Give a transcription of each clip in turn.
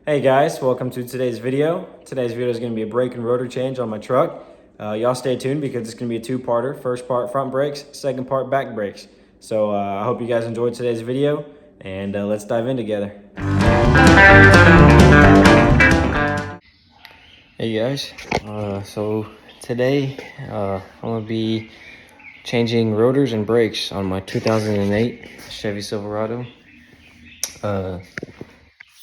Hey guys, welcome to today's video. Today's video is going to be a brake and rotor change on my truck. Y'all stay tuned because it's going to be a two-parter. First part front brakes, second part back brakes. So I hope you guys enjoyed today's video, and let's dive in together. Hey guys, so today I'm going to be changing rotors and brakes on my 2008 Chevy Silverado.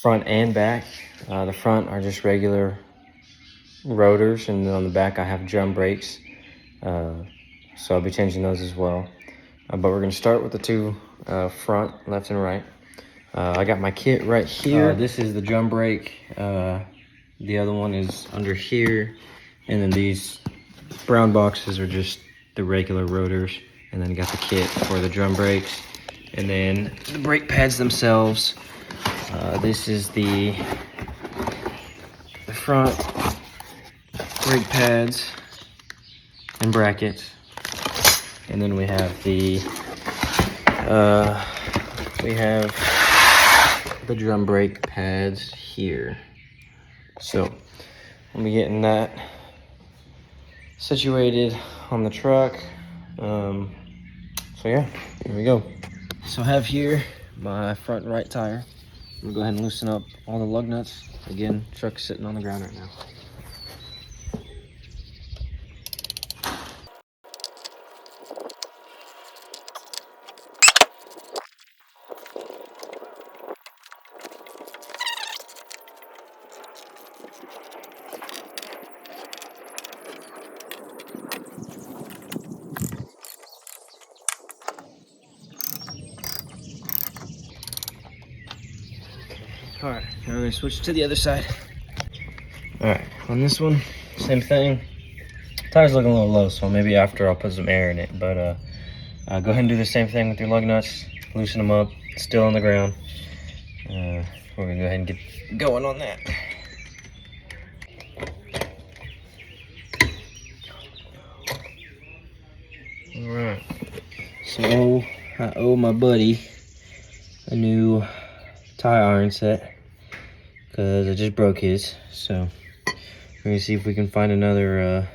Front and back. The front are just regular rotors, and then on the back I have drum brakes. So I'll be changing those as well. But we're going to start with the two front, left and right. I got my kit right here. This is the drum brake. The other one is under here. And then these brown boxes are just the regular rotors. And then got the kit for the drum brakes. And then the brake pads themselves. This is the front brake pads and brackets. And then we have the drum brake pads here. So I'll be getting that situated on the truck. So yeah, here we go. So I have here my front right tire. I'm gonna go ahead and loosen up all the lug nuts. Again, truck's sitting on the ground right now. All right, now we're gonna switch to the other side. All right, on this one, same thing. Tire's looking a little low, so maybe after I'll put some air in it. But go ahead and do the same thing with your lug nuts. Loosen them up, still on the ground. We're gonna go ahead and get going on that. All right, so I owe my buddy a new tie iron set because I just broke his. So we're gonna see if we can find another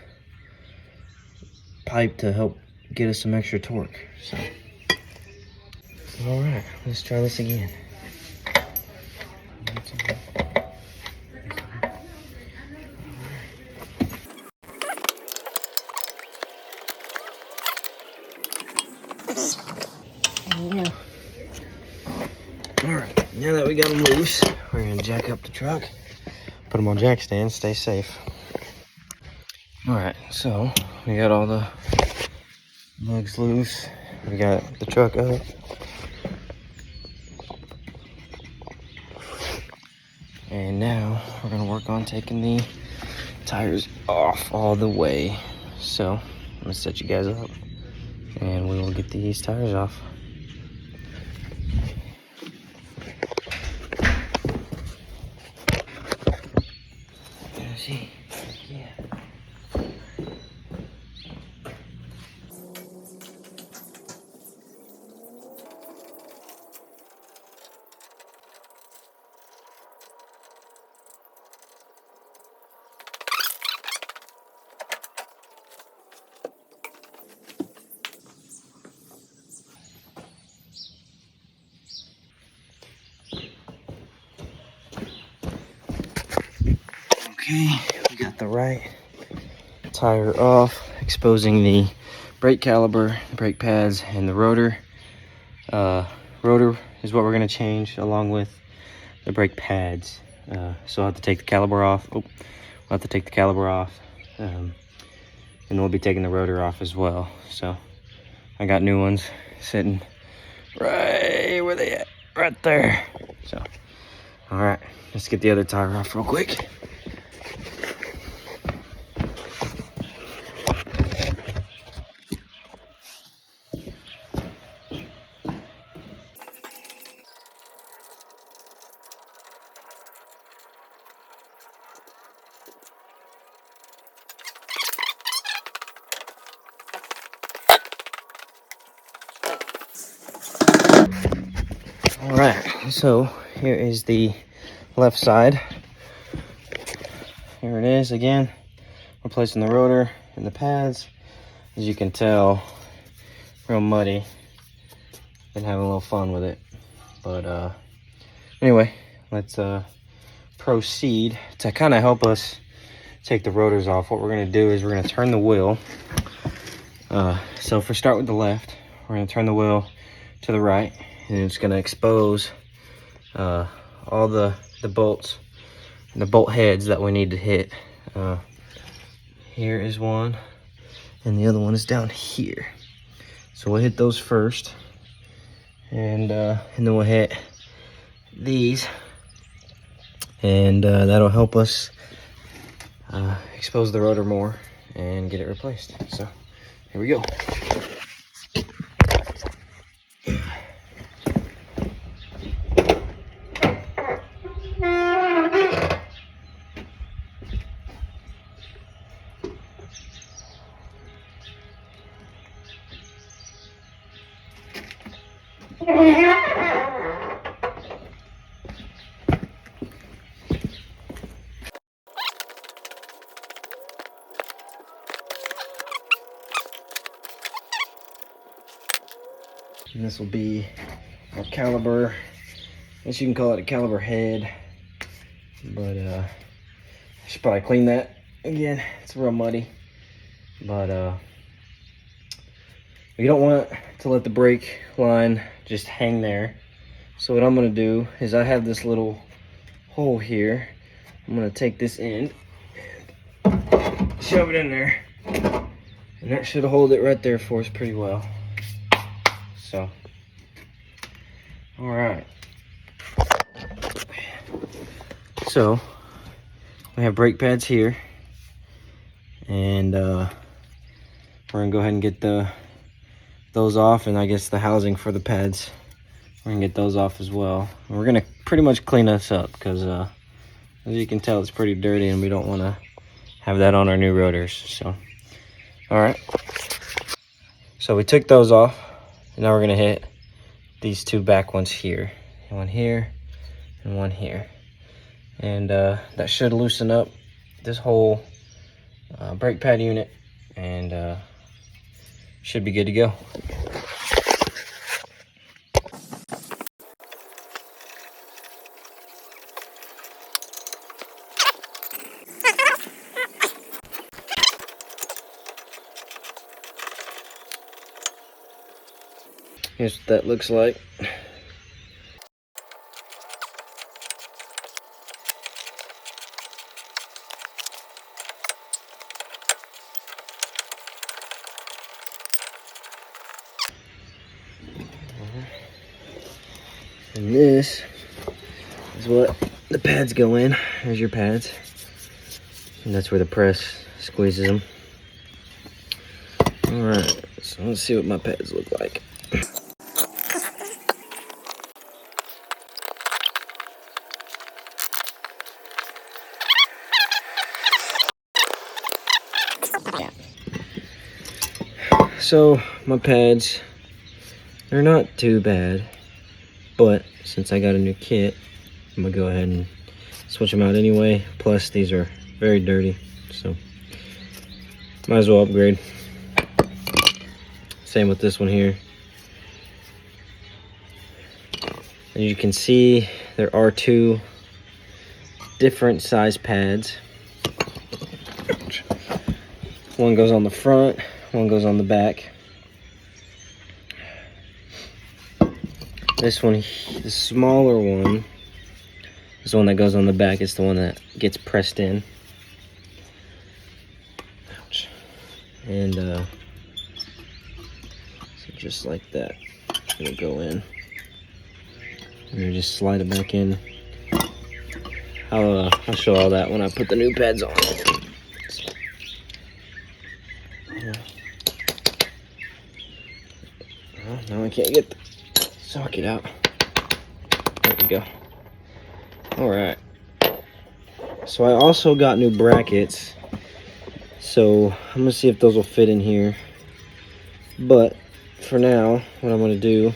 pipe to help get us some extra torque. So all right, let's try this again. All right, now that we got them loose, we're gonna jack up the truck, put them on jack stands, stay safe. All right, so we got all the lugs loose. We got the truck up. And now we're gonna work on taking the tires off all the way. So I'm gonna set you guys up and we will get these tires off. See, yeah. Okay, we got the right tire off, exposing the brake caliper, brake pads, and the rotor. Rotor is what we're gonna change along with the brake pads. So I'll have to take the caliper off. Oh, we'll have to take the caliper off. And we'll be taking the rotor off as well. So I got new ones sitting right where they at, right there. So, all right, let's get the other tire off real quick. All right, so here is the left side. Here it is again. We're placing the rotor and the pads. As you can tell, real muddy. Been having a little fun with it. But anyway, let's proceed to kind of help us take the rotors off. What we're going to do is we're going to turn the wheel. So if we start with the left, we're going to turn the wheel to the right, and it's going to expose all the bolts and the bolt heads that we need to hit. Here is one, and the other one is down here. So we'll hit those first, and then we'll hit these, and that'll help us expose the rotor more and get it replaced. So here we go. And this will be our caliper. I guess you can call it a caliper head, but I should probably clean that again. It's real muddy, but you don't want to let the brake line just hang there. So what I'm gonna do is I have this little hole here. I'm gonna take this end and shove it in there, and that should hold it right there for us pretty well. So, all right. So we have brake pads here, and we're gonna go ahead and get those off, and I guess the housing for the pads, we're gonna get those off as well. And we're gonna pretty much clean this up because as you can tell, it's pretty dirty, and we don't want to have that on our new rotors. So, all right. So we took those off. And now we're gonna hit these two back ones here. One here and one here. And that should loosen up this whole brake pad unit, and should be good to go. Here's what that looks like. And this is what the pads go in. There's your pads. And that's where the press squeezes them. All right, so let's see what my pads look like. So my pads, they're not too bad, but since I got a new kit, I'm gonna go ahead and switch them out anyway. Plus these are very dirty, so might as well upgrade. Same with this one here. And you can see there are two different size pads. One goes on the front, one goes on the back. This one, the smaller one, is the one that goes on the back. It's the one that gets pressed in. Ouch. And so just like that, it'll go in. And you just slide it back in. I'll show all that when I put the new pads on. Well, now I can't get the socket out. There we go. All right. So I also got new brackets. So I'm gonna see if those will fit in here. But for now, what I'm gonna do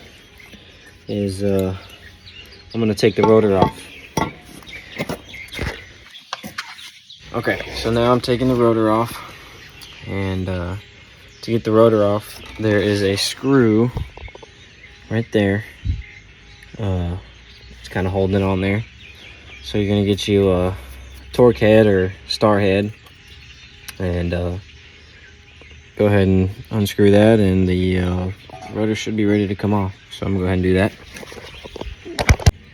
is I'm gonna take the rotor off. Okay, so now I'm taking the rotor off, and to get the rotor off, there is a screw right there. It's kind of holding it on there. So you're gonna get you a torque head or star head, and go ahead and unscrew that, and the rotor should be ready to come off. So I'm gonna go ahead and do that.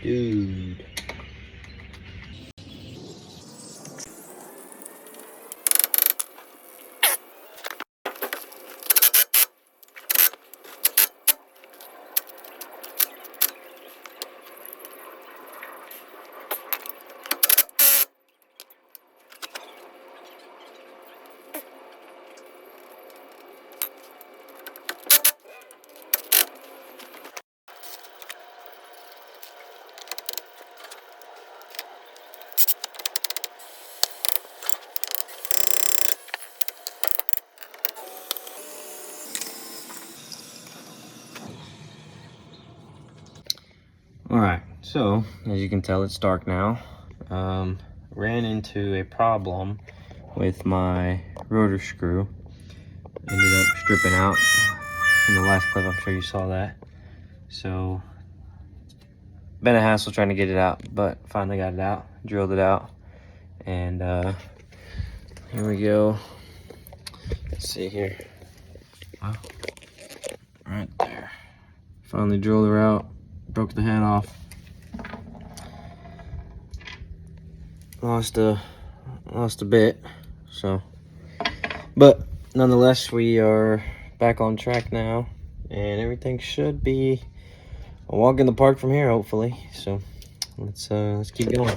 Dude. All right, so as you can tell, it's dark now. Ran into a problem with my rotor screw. Ended up stripping out in the last clip. I'm sure you saw that. So been a hassle trying to get it out, but finally got it out, drilled it out, and here we go. Let's see here. Wow. Right there. Finally drilled her out, broke the head off. Lost a bit, so, but nonetheless, we are back on track now, and everything should be a walk in the park from here, hopefully. So let's keep going.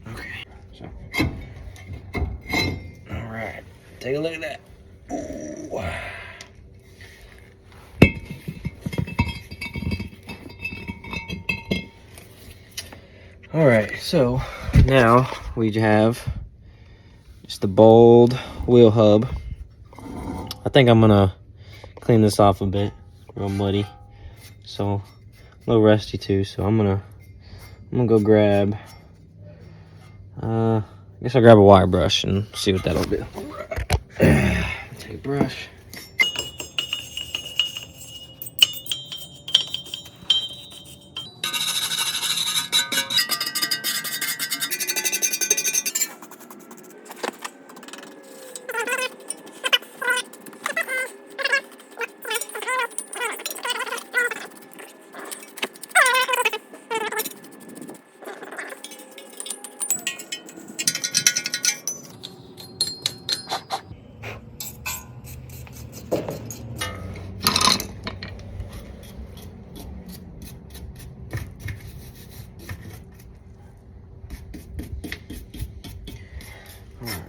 Okay, so all right, take a look at that. Ooh. All right, so now we have just the bold wheel hub. I think I'm gonna clean this off a bit, real muddy, so a little rusty too. So I'm gonna go grab. I guess I'll grab a wire brush and see what that'll do. Take a brush.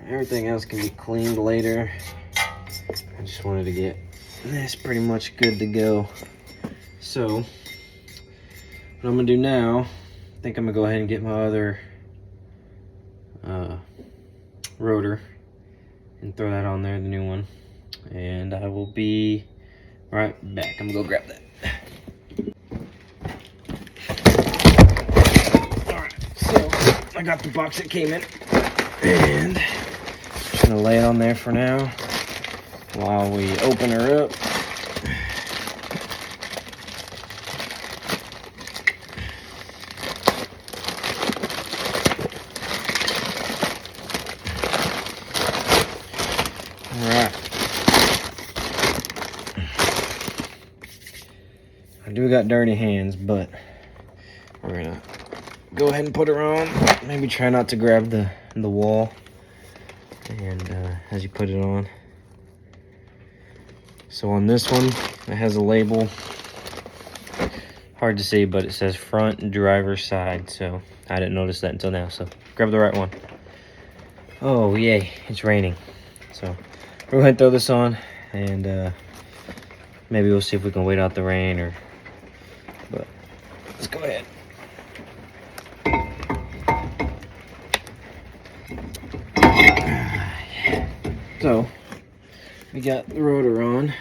Everything else can be cleaned later. I just wanted to get this pretty much good to go. So what I'm gonna do now, I think I'm gonna go ahead and get my other rotor and throw that on there, the new one, and I will be right back. I'm gonna go grab that. All right, so I got the box it came in, and I'm just gonna lay it on there for now while we open her up. I do got dirty hands, but we're gonna go ahead and put her on. Maybe try not to grab the wall, and as you put it on. So on this one, it has a label. Hard to see, but it says front driver's side. So I didn't notice that until now. So grab the right one. Oh yay! It's raining. So we're gonna throw this on, and maybe we'll see if we can wait out the rain, or. But let's go ahead. So we got the rotor on.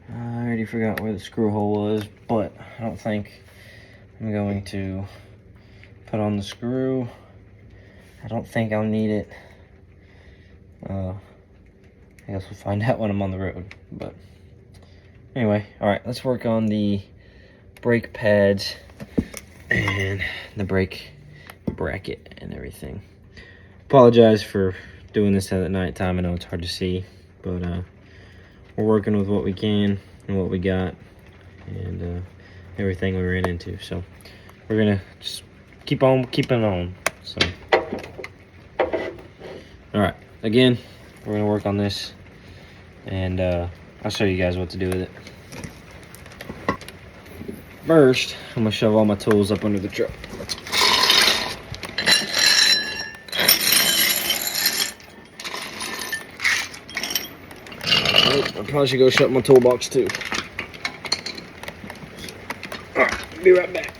I already forgot where the screw hole was, but I don't think I'm going to put on the screw. I don't think I'll need it. I guess we'll find out when I'm on the road. But anyway, all right, let's work on the brake pads and the brake bracket and everything. Apologize for doing this at night time. I know it's hard to see, but we're working with what we can and what we got, and everything we ran into. So we're gonna just keep on keeping on. So all right, again, we're gonna work on this, and I'll show you guys what to do with it. First, I'm gonna shove all my tools up under the truck. I probably should go shut my toolbox too. All right, be right back.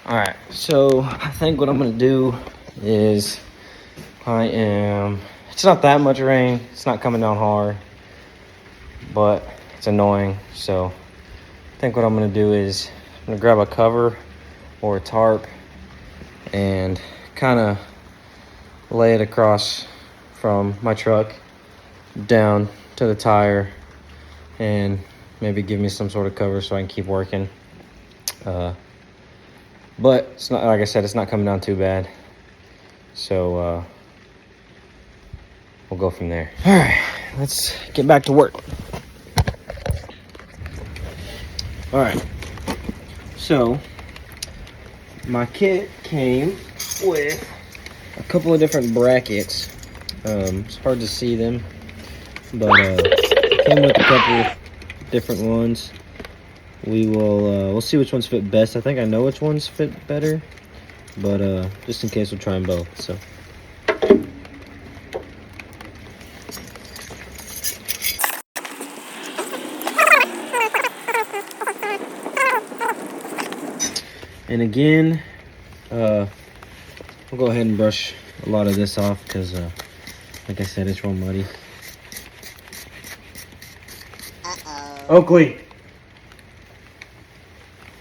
All right, so I think what I'm gonna do is it's not that much rain, it's not coming down hard, but it's annoying. So I think what I'm gonna do is I'm gonna grab a cover or a tarp and kind of lay it across from my truck down to the tire, and maybe give me some sort of cover so I can keep working. But it's not, like I said, it's not coming down too bad. So we'll go from there. All right, let's get back to work. All right, so my kit came with a couple of different brackets. It's hard to see them, but it came with a couple of different ones. We'll see which ones fit best. I think I know which ones fit better, but just in case, we'll try them both. So and again, we'll go ahead and brush a lot of this off because like I said, it's real muddy. Oakley,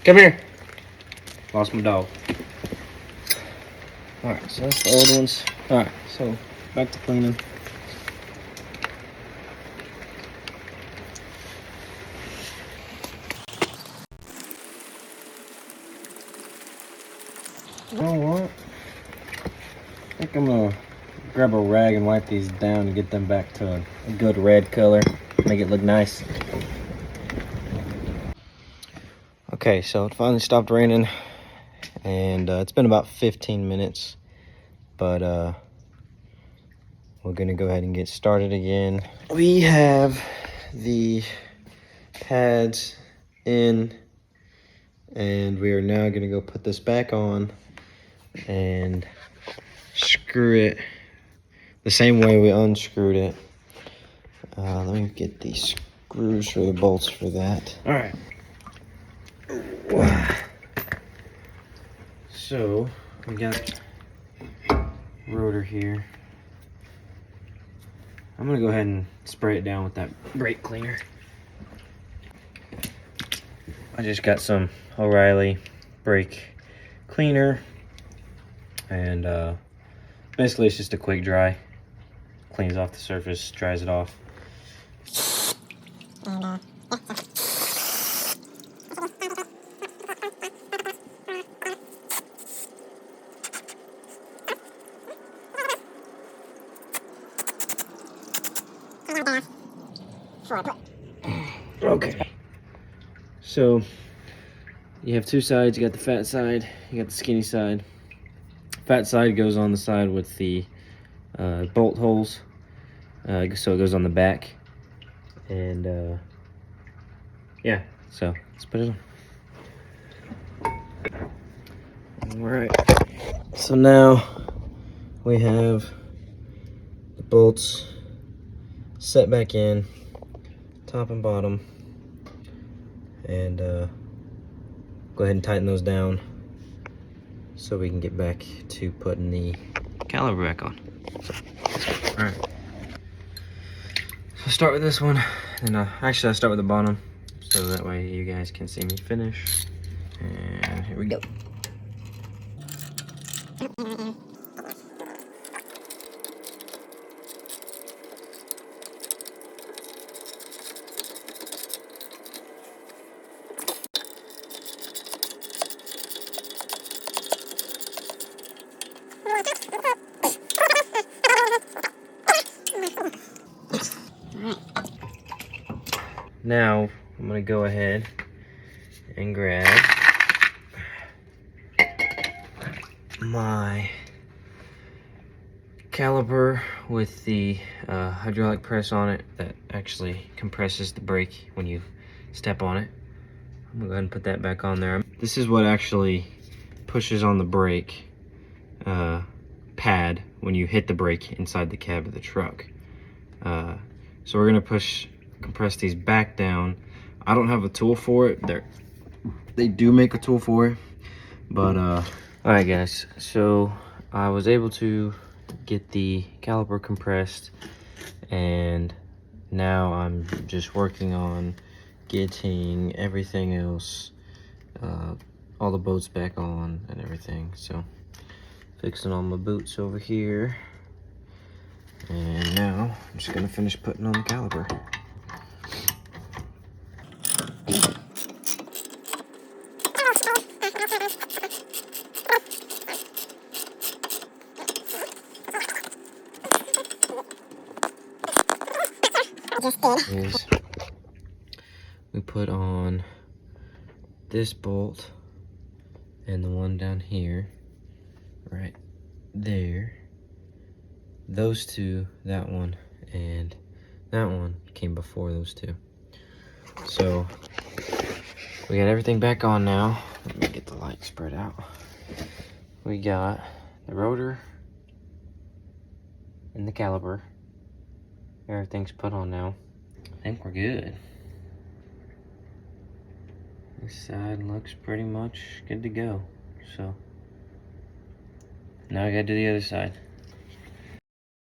come here. Lost my dog. All right, so that's the old ones. All right, so back to cleaning. You know what? I think I'm gonna grab a rag and wipe these down and get them back to a good red color. Make it look nice. Okay, so it finally stopped raining, and it's been about 15 minutes, but we're gonna go ahead and get started again. We have the pads in, and we are now gonna go put this back on and screw it the same way we unscrewed it. Let me get these screws for the bolts for that. All right. So we got rotor here. I'm gonna go ahead and spray it down with that brake cleaner. I just got some O'Reilly brake cleaner, and basically it's just a quick dry. Cleans off the surface, dries it off. Okay, so you have two sides. You got the fat side, you got the skinny side. Fat side goes on the side with the bolt holes, so it goes on the back, and yeah, so let's put it on. All right, so now we have the bolts set back in. top and bottom, and go ahead and tighten those down so we can get back to putting the caliper back on. All right. So start with this one, and actually I'll start with the bottom, so that way you guys can see me finish. And here we go. Now I'm gonna go ahead and grab my caliper with the hydraulic press on it that actually compresses the brake when you step on it. I'm gonna go ahead and put that back on there. This is what actually pushes on the brake pad when you hit the brake inside the cab of the truck. So we're gonna compress these back down. I don't have a tool for it. They do make a tool for it, but all right guys, so I was able to get the caliper compressed, and now I'm just working on getting everything else, all the bolts back on and everything. So fixing all my boots over here, and now I'm just gonna finish putting on the caliper. Is we put on this bolt and the one down here, right there. Those two, that one and that one, came before those two. So we got everything back on now. Let me get the light spread out. We got the rotor and the caliper. Everything's put on now. I think we're good. This side looks pretty much good to go. So now I gotta do the other side.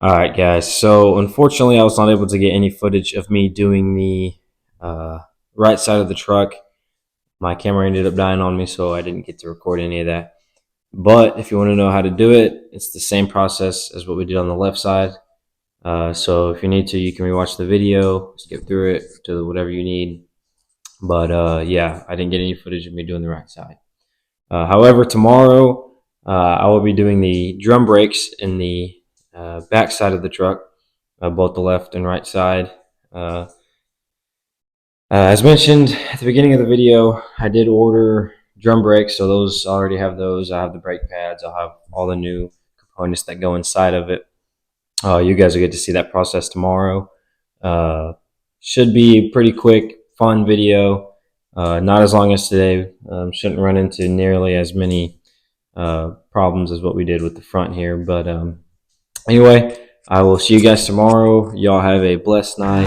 All right, guys. So unfortunately, I was not able to get any footage of me doing the right side of the truck. My camera ended up dying on me, so I didn't get to record any of that. But if you want to know how to do it, it's the same process as what we did on the left side. So if you need to, you can rewatch the video, skip through it to whatever you need. But yeah, I didn't get any footage of me doing the right side. However, tomorrow I will be doing the drum brakes in the back side of the truck, both the left and right side. As mentioned at the beginning of the video, I did order drum brakes, so those I already have those. I have the brake pads. I'll have all the new components that go inside of it. You guys will get to see that process tomorrow. Should be a pretty quick, fun video. Not as long as today. Shouldn't run into nearly as many problems as what we did with the front here. But anyway, I will see you guys tomorrow. Y'all have a blessed night.